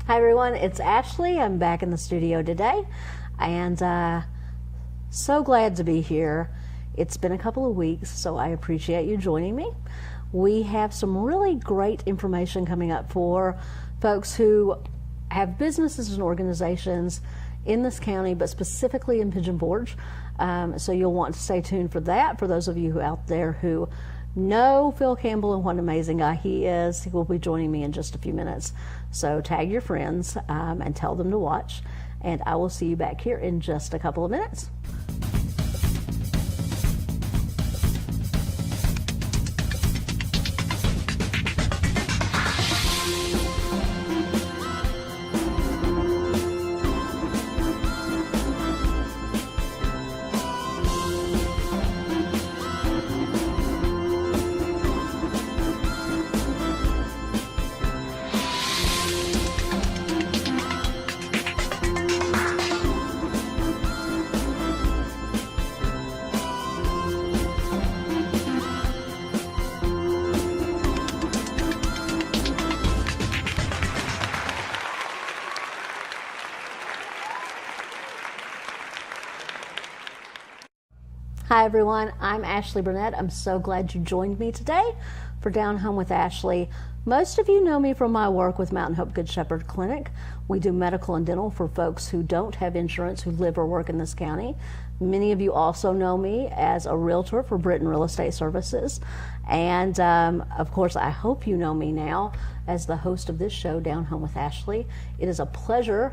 Hi everyone, it's Ashley. I'm back in the studio today and so glad to be here. It's been a couple of weeks, so I appreciate you joining me. We have some really great information coming up for folks who have businesses and organizations in this county, but specifically in Pigeon Forge. So you'll want to stay tuned for that. For those of you who out there who know Phil Campbell and what an amazing guy he is, he will be joining me in just a few minutes. So tag your friends and tell them to watch, and I will see you back here in just a couple of minutes. Hi everyone, I'm Ashley Burnett. I'm so glad you joined me today for Down Home with Ashley. Most of you know me from my work with Mountain Hope Good Shepherd Clinic. We do medical and dental for folks who don't have insurance, who live or work in this county. Many of you also know me as a realtor for Britton Real Estate Services. And of course, I hope you know me now as the host of this show, Down Home with Ashley. It is a pleasure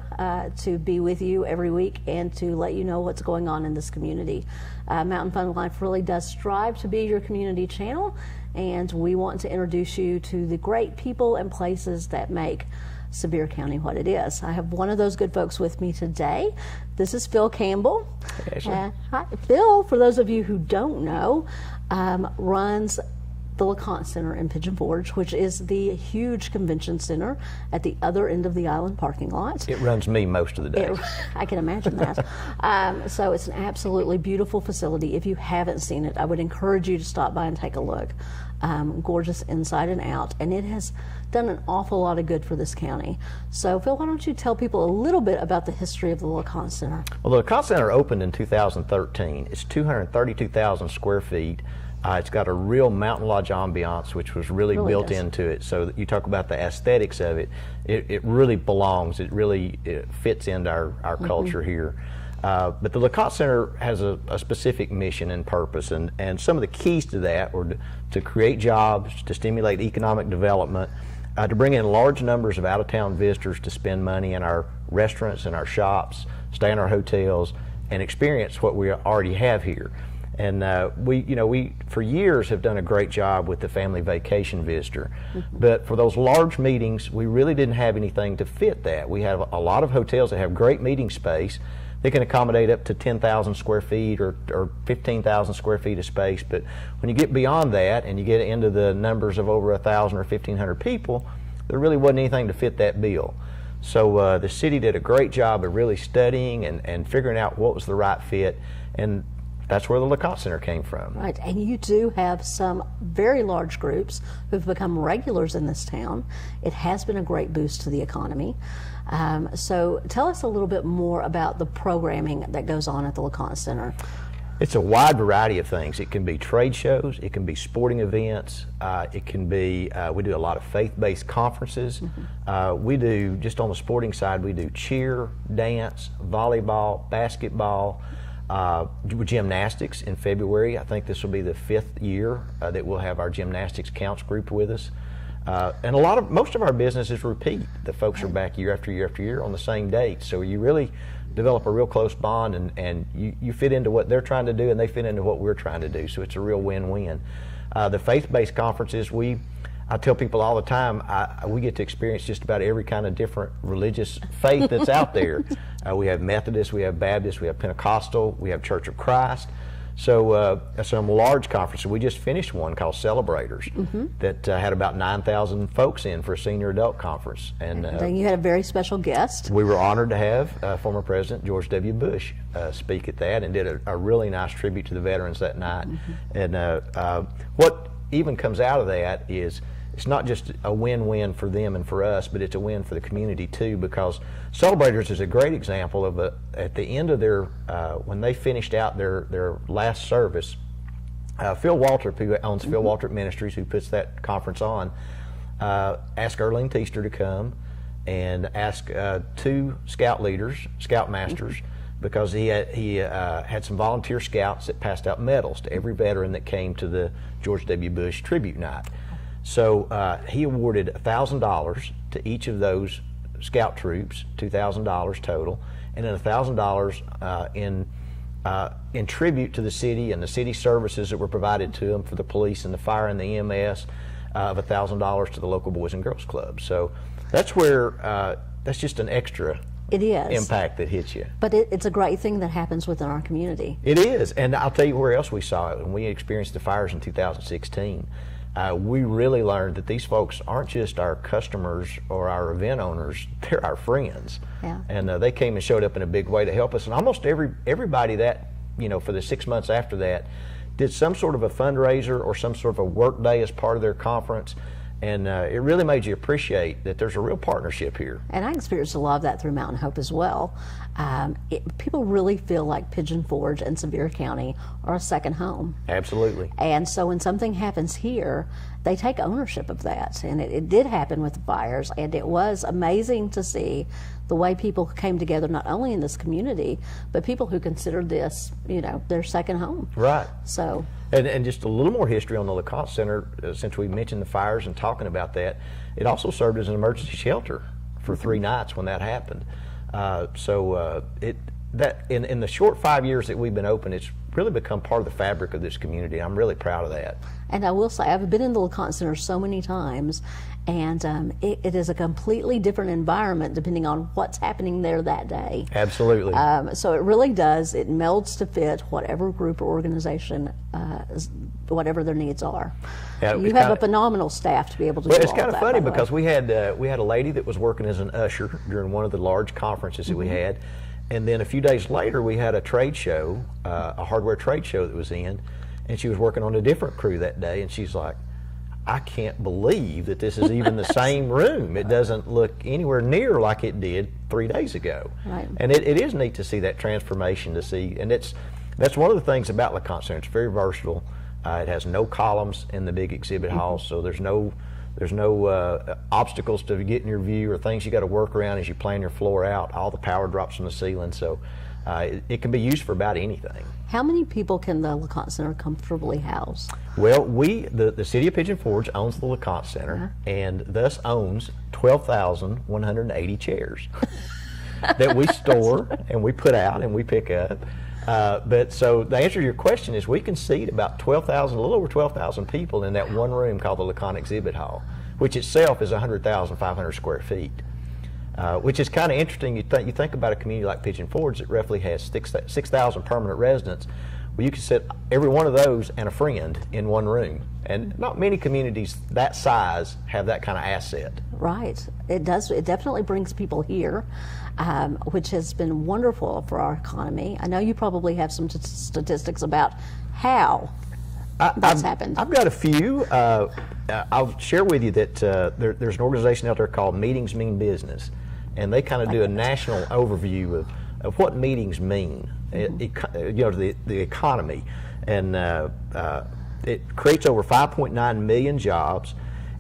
to be with you every week and to let you know what's going on in this community. Mountain Fun Life really does strive to be your community channel, and we want to introduce you to the great people and places that make Sevier County what it is. I have one of those good folks with me today. This is Phil Campbell. Hey, hi. Phil, for those of you who don't know, runs the LeConte Center in Pigeon Forge, which is the huge convention center at the other end of the island parking lot. It runs me most of the day. I can imagine that. So it's an absolutely beautiful facility. If you haven't seen it, I would encourage you to stop by and take a look. Gorgeous inside and out, and it has done an awful lot of good for this county. So Phil, why don't you tell people a little bit about the history of the LeConte Center? Well, the LeConte Center opened in 2013. It's 232,000 square feet. It's got a real mountain lodge ambiance, which was really built into it. So you talk about the aesthetics of it, it really belongs. It really fits into our culture here. But the LeConte Center has a specific mission and purpose, and some of the keys to that were to create jobs, to stimulate economic development, to bring in large numbers of out-of-town visitors to spend money in our restaurants and our shops, stay in our hotels, and experience what we already have here. And we for years have done a great job with the family vacation visitor. But for those large meetings, we really didn't have anything to fit that. We have a lot of hotels that have great meeting space. They can accommodate up to 10,000 square feet or 15,000 square feet of space. But when you get beyond that and you get into the numbers of over 1,000 or 1,500 people, there really wasn't anything to fit that bill. So the city did a great job of really studying and figuring out what was the right fit. And that's where the LeConte Center came from. Right, and you do have some very large groups who've become regulars in this town. It has been a great boost to the economy. So tell us a little bit more about the programming that goes on at the LeConte Center. It's a wide variety of things. It can be trade shows, it can be sporting events, it can be, we do a lot of faith-based conferences. We do, just on the sporting side, we do cheer, dance, volleyball, basketball, gymnastics in February. I think this will be the 5th year that we'll have our gymnastics counts group with us. And most of our business is repeat. The folks are back year after year after year on the same date. So you really develop a real close bond, and you fit into what they're trying to do and they fit into what we're trying to do. So it's a real win-win. The faith-based conferences, I tell people all the time, we get to experience just about every kind of different religious faith that's out there. We have Methodist, we have Baptist, we have Pentecostal, we have Church of Christ. So some large conferences. We just finished one called Celebrators that had about 9,000 folks in for a senior adult conference. And you had a very special guest. We were honored to have former President George W. Bush speak at that, and did a really nice tribute to the veterans that night. And what even comes out of that is it's not just a win-win for them and for us, but it's a win for the community too, because Celebrators is a great example of at the end of their, when they finished out their last service, Phil Waltrip, who owns Phil Waltrip Ministries, who puts that conference on, asked Erling Teaster to come and ask 2 scout leaders, scout masters, because he had some volunteer scouts that passed out medals to every veteran that came to the George W. Bush tribute night. So he awarded $1,000 to each of those scout troops, $2,000 total, and then $1,000 in tribute to the city and the city services that were provided to them for the police and the fire and the EMS, of $1,000 to the local Boys and Girls Club. So that's where that's just an extra impact that hits you. But it's a great thing that happens within our community. It is, and I'll tell you where else we saw it. When we experienced the fires in 2016, we really learned that these folks aren't just our customers or our event owners, they're our friends. Yeah. And they came and showed up in a big way to help us. And almost everybody that, for the 6 months after that, did some sort of a fundraiser or some sort of a work day as part of their conference. And it really made you appreciate that there's a real partnership here. And I experienced a lot of that through Mountain Hope as well. People really feel like Pigeon Forge and Sevier County are a second home. Absolutely. And so when something happens here, they take ownership of that. And it did happen with the fires, and it was amazing to see the way people came together, not only in this community, but people who considered this, their second home. Right. So. And just a little more history on the LeConte Center, since we mentioned the fires and talking about that, it also served as an emergency shelter for 3 nights when that happened. In the short 5 years that we've been open, it's really become part of the fabric of this community. I'm really proud of that. And I will say, I've been in the LeConte Center so many times, and it is a completely different environment depending on what's happening there that day. Absolutely. So it really does. It melds to fit whatever group or organization, whatever their needs are. Yeah, you have a phenomenal staff to be able to do all that. Well, it's kind of funny because we had a lady that was working as an usher during one of the large conferences that we had, and then a few days later we had a trade show, a hardware trade show that was in, and she was working on a different crew that day, and she's like, I can't believe that this is even the same room. It doesn't look anywhere near like it did 3 days ago. Right. And it is neat to see that transformation, and that's one of the things about LeConte Center. It's very versatile. It has no columns in the big exhibit hall, so there's no obstacles to getting your view or things you got to work around as you plan your floor out. All the power drops from the ceiling, so it can be used for about anything. How many people can the LeConte Center comfortably house? Well, the City of Pigeon Forge owns the LeConte Center, and thus owns 12,180 chairs that we store and we put out and we pick up. But so the answer to your question is we can seat about 12,000, a little over 12,000 people in that one room called the LeConte Exhibit Hall, which itself is 100,500 square feet. Which is kind of interesting. You think about a community like Pigeon Forge that roughly has 6,000 permanent residents. Well, you can sit every one of those and a friend in one room. And not many communities that size have that kind of asset. Right. It does. It definitely brings people here, which has been wonderful for our economy. I know you probably have some statistics about how that's happened. I've got a few. I'll share with you that there's an organization out there called Meetings Mean Business, and they kind of do a national overview of what meetings mean, to the economy, and it creates over 5.9 million jobs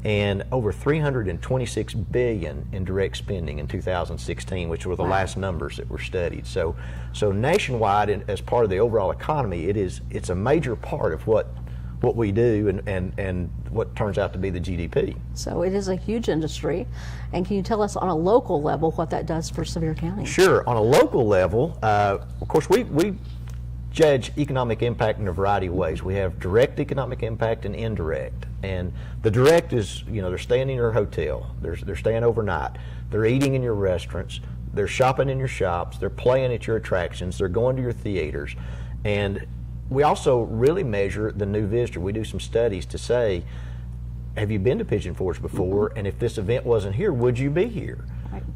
and over $326 billion in direct spending in 2016, which were the last numbers that were studied. So nationwide, as part of the overall economy, it's a major part of what we do and what turns out to be the GDP. So it is a huge industry. And can you tell us on a local level what that does for Sevier County? Sure. On a local level, of course, we judge economic impact in a variety of ways. We have direct economic impact and indirect. And the direct is, they're staying in your hotel, they're staying overnight, they're eating in your restaurants, they're shopping in your shops, they're playing at your attractions, they're going to your theaters. And we also really measure the new visitor. We do some studies to say, have you been to Pigeon Forge before? And if this event wasn't here, would you be here?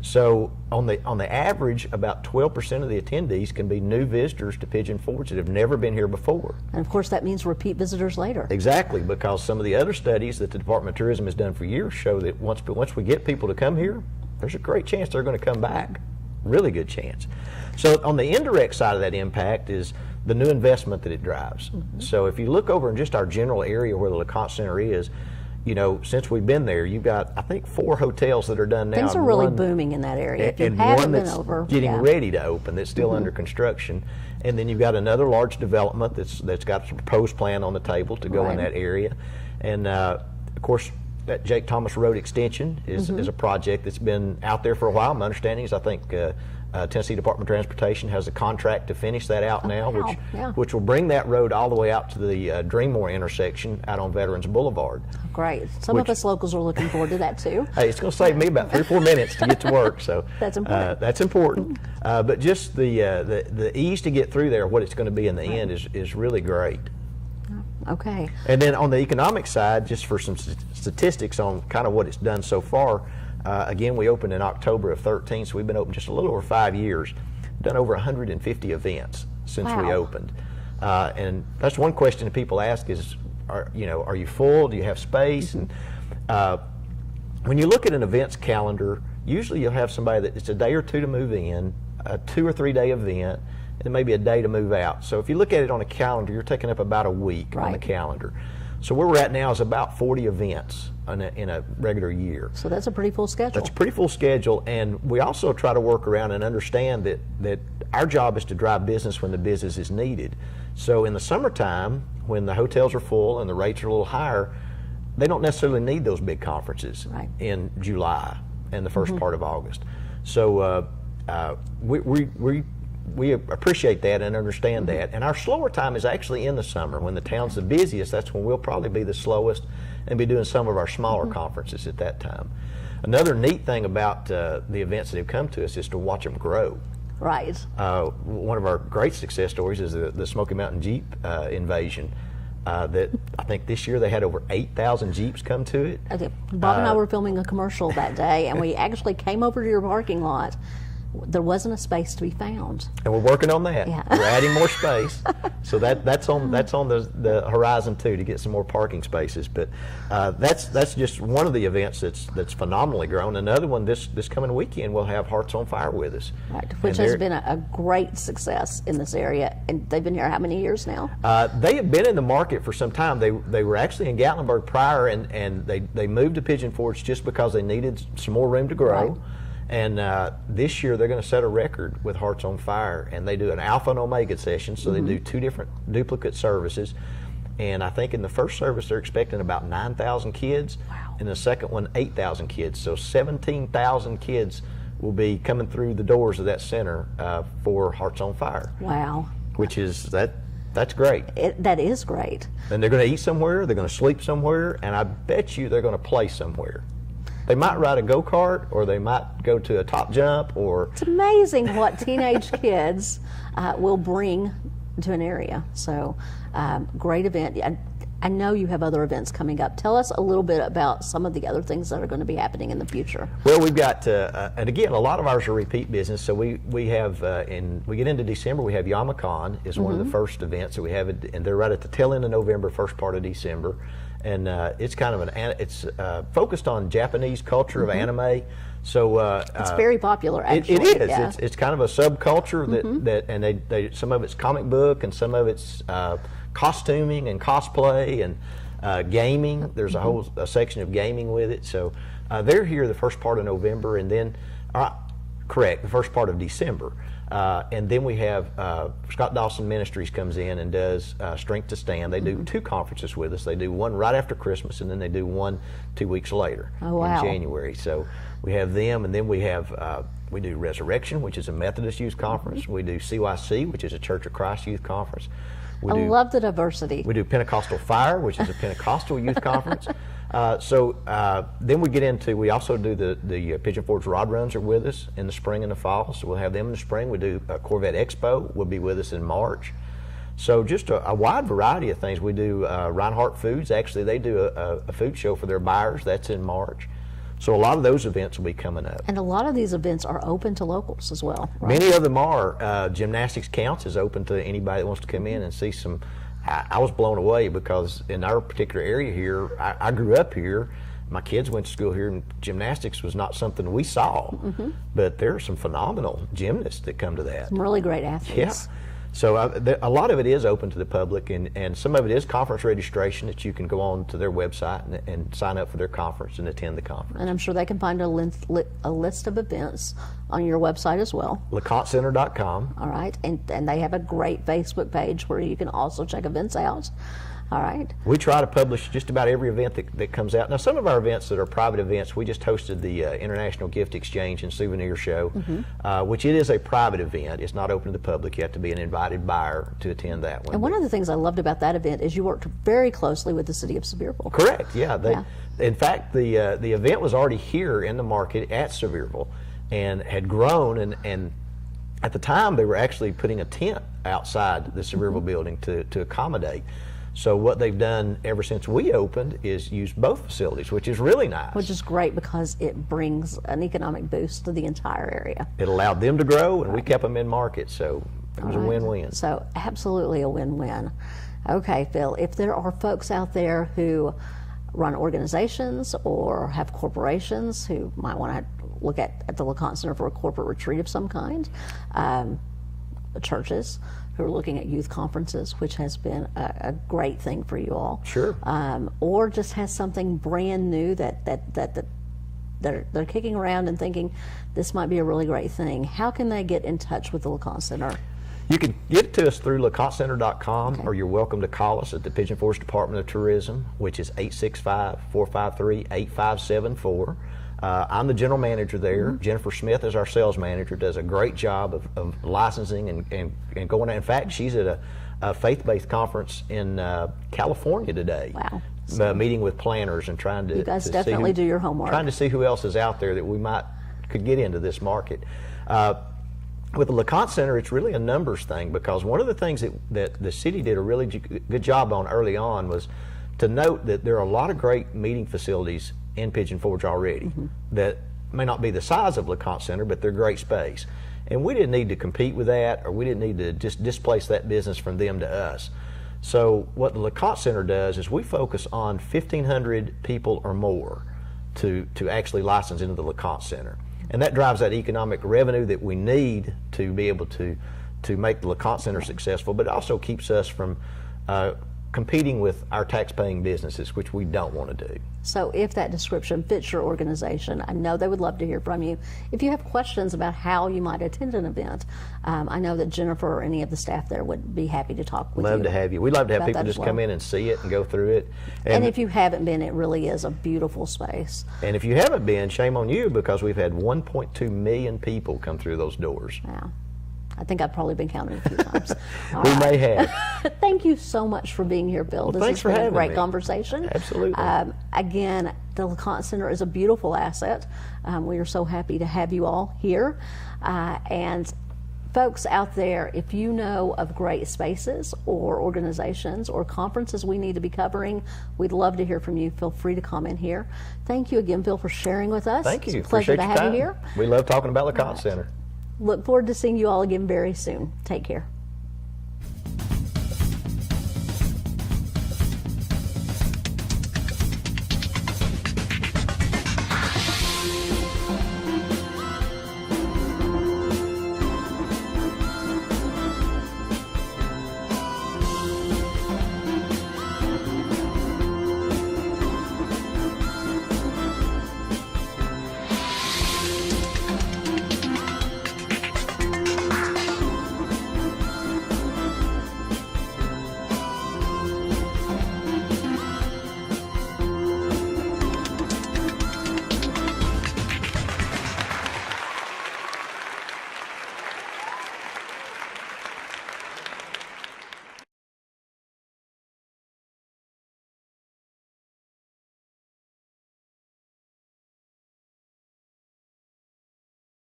So on the average, about 12% of the attendees can be new visitors to Pigeon Forge that have never been here before. And of course that means repeat visitors later. Exactly, because some of the other studies that the Department of Tourism has done for years show that once we get people to come here, there's a great chance they're going to come back. Really good chance. So on the indirect side of that impact is the new investment that it drives. So if you look over in just our general area where the LeConte Center is, you know, since we've been there, you've got, I think, 4 hotels that are done now. Things are really booming in that area. If you and haven't one been that's over, getting ready to open, that's still under construction. And then you've got another large development that's got a proposed plan on the table to go in that area. And of course, that Jake Thomas Road extension is a project that's been out there for a while. My understanding is I think Tennessee Department of Transportation has a contract to finish that out now, which will bring that road all the way out to the Dreammore intersection out on Veterans Boulevard. Great. Some of us locals are looking forward to that too. Hey, it's going to save me about 3 or 4 minutes to get to work, so that's important. That's important. But just the ease to get through there, what it's going to be in the end, is really great. Okay. And then on the economic side, just for some statistics on kind of what it's done so far, again, we opened in October of 13, so we've been open just a little over 5 years. Done over 150 events since we opened. And that's one question that people ask is, are you full? Do you have space? And when you look at an events calendar, usually you'll have somebody that it's a day or two to move in, a 2 or 3 day event, and maybe a day to move out. So if you look at it on a calendar, you're taking up about a week on the calendar. So where we're at now is about 40 events in a regular year. So that's a pretty full schedule. That's a pretty full schedule, and we also try to work around and understand that our job is to drive business when the business is needed. So in the summertime, when the hotels are full and the rates are a little higher, they don't necessarily need those big conferences in July and the first part of August. So we appreciate that and understand that. And our slower time is actually in the summer. When the town's the busiest, that's when we'll probably be the slowest and be doing some of our smaller conferences at that time. Another neat thing about the events that have come to us is to watch them grow. Right. One of our great success stories is the Smoky Mountain Jeep invasion. That I think this year they had over 8,000 Jeeps come to it. Okay. Bob and I were filming a commercial that day, and we actually came over to your parking lot. There wasn't a space to be found. And we're working on that. Yeah. We're adding more space. So that's on the horizon too, to get some more parking spaces. But that's just one of the events that's phenomenally grown. Another one this coming weekend, we'll have Hearts on Fire with us. Right, which has been a great success in this area. And they've been here how many years now? They have been in the market for some time. They were actually in Gatlinburg prior, and they moved to Pigeon Forge just because they needed some more room to grow. Right. And this year they're going to set a record with Hearts on Fire, and they do an Alpha and Omega session, so they do 2 different duplicate services. And I think in the first service they're expecting about 9,000 kids. Wow. In the second one, 8,000 kids. So 17,000 kids will be coming through the doors of that center for Hearts on Fire. Wow. Which is that's great. That is great. And they're going to eat somewhere, they're going to sleep somewhere, and I bet you they're going to play somewhere. They might ride a go-kart, or they might go to a top jump, or... It's amazing what teenage kids will bring to an area. So, great event. I know you have other events coming up. Tell us a little bit about some of the other things that are going to be happening in the future. Well, we've got, and again, a lot of ours are repeat business. So we have, we get into December, we have YamaCon is one of the first events that we have, and they're right at the tail end of November, first part of December. And it's kind of it's focused on Japanese culture of anime. So it's very popular. Actually, it is. Yeah. It's kind of a subculture and they some of it's comic book and some of it's costuming and cosplay and gaming. There's a whole section of gaming with it. So they're here the first part of November, and then the first part of December. And then we have Scott Dawson Ministries comes in and does Strength to Stand. They do 2 conferences with us. They do one right after Christmas, and then they do one 2 weeks later in January. So we have them, and then we have we do Resurrection, which is a Methodist youth conference. We do CYC, which is a Church of Christ youth conference. I love the diversity. We do Pentecostal Fire, which is a Pentecostal youth conference. Then we get into, we also do the Pigeon Forge Rod Runs are with us in the spring and the fall, so we'll have them in the spring. We do Corvette Expo, will be with us in March. So just a wide variety of things. We do Reinhardt Foods, actually they do a food show for their buyers, that's in March. So a lot of those events will be coming up. And a lot of these events are open to locals as well, right? Many of them are. Gymnastics Counts is open to anybody that wants to come in and see some. I was blown away because in our particular area here, I grew up here. My kids went to school here, and gymnastics was not something we saw. But there are some phenomenal gymnasts that come to that. Some really great athletes. Yeah. So a lot of it is open to the public, and some of it is conference registration that you can go on to their website and sign up for their conference and attend the conference. And I'm sure they can find a list of events on your website as well. LeConteCenter.com. All right, and they have a great Facebook page where you can also check events out. All right. We try to publish just about every event that comes out. Now, some of our events that are private events, we just hosted the International Gift Exchange and Souvenir Show, which it is a private event. It's not open to the public. You have to be an invited buyer to attend that one. And one of the things I loved about that event is you worked very closely with the city of Sevierville. Correct, yeah. In fact, the event was already here in the market at Sevierville and had grown, and at the time they were actually putting a tent outside the Sevierville building to accommodate. So what they've done ever since we opened is use both facilities, which is really nice. Which is great because it brings an economic boost to the entire area. It allowed them to grow, and we kept them in market, so it was a win-win. So absolutely a win-win. Okay, Phil, if there are folks out there who run organizations or have corporations who might want to look at the LeConte Center for a corporate retreat of some kind, churches who are looking at youth conferences, which has been a great thing for you all. Sure. Or just has something brand new that they're kicking around and thinking this might be a really great thing. How can they get in touch with the LeConte Center? You can get it to us through LeConteCenter.com, or you're welcome to call us at the Pigeon Forge Department of Tourism, which is 865-453-8574. I'm the general manager there. Jennifer Smith is our sales manager, does a great job of licensing and going. In fact, she's at a faith-based conference in California today. Wow. Meeting with planners and trying to. You guys definitely do your homework. Trying to see who else is out there that we could get into this market. With the LeConte Center, it's really a numbers thing, because one of the things that the city did a really good job on early on was to note that there are a lot of great meeting facilities in Pigeon Forge already that may not be the size of LeConte Center, but they're great space. And we didn't need to compete with that, or we didn't need to just displace that business from them to us. So what the LeConte Center does is we focus on 1,500 people or more to actually license into the LeConte Center. And that drives that economic revenue that we need to be able to make the LeConte Center successful, but it also keeps us from competing with our tax-paying businesses, which we don't want to do. So if that description fits your organization, I know they would love to hear from you. If you have questions about how you might attend an event, I know that Jennifer or any of the staff there would be happy to talk with you. Love to have you. We'd love to have people just come in and see it and go through it. And if you haven't been, it really is a beautiful space. And if you haven't been, shame on you, because we've had 1.2 million people come through those doors. Wow. I think I've probably been counting a few times. We may have. Thank you so much for being here, Bill. Well, thanks for having me. This has been a great conversation. Absolutely. Again, the LeConte Center is a beautiful asset. We are so happy to have you all here. And folks out there, if you know of great spaces or organizations or conferences we need to be covering, we'd love to hear from you. Feel free to comment here. Thank you again, Bill, for sharing with us. Thank you. It's a pleasure to have you here. We love talking about LeConte Center. Look forward to seeing you all again very soon. Take care.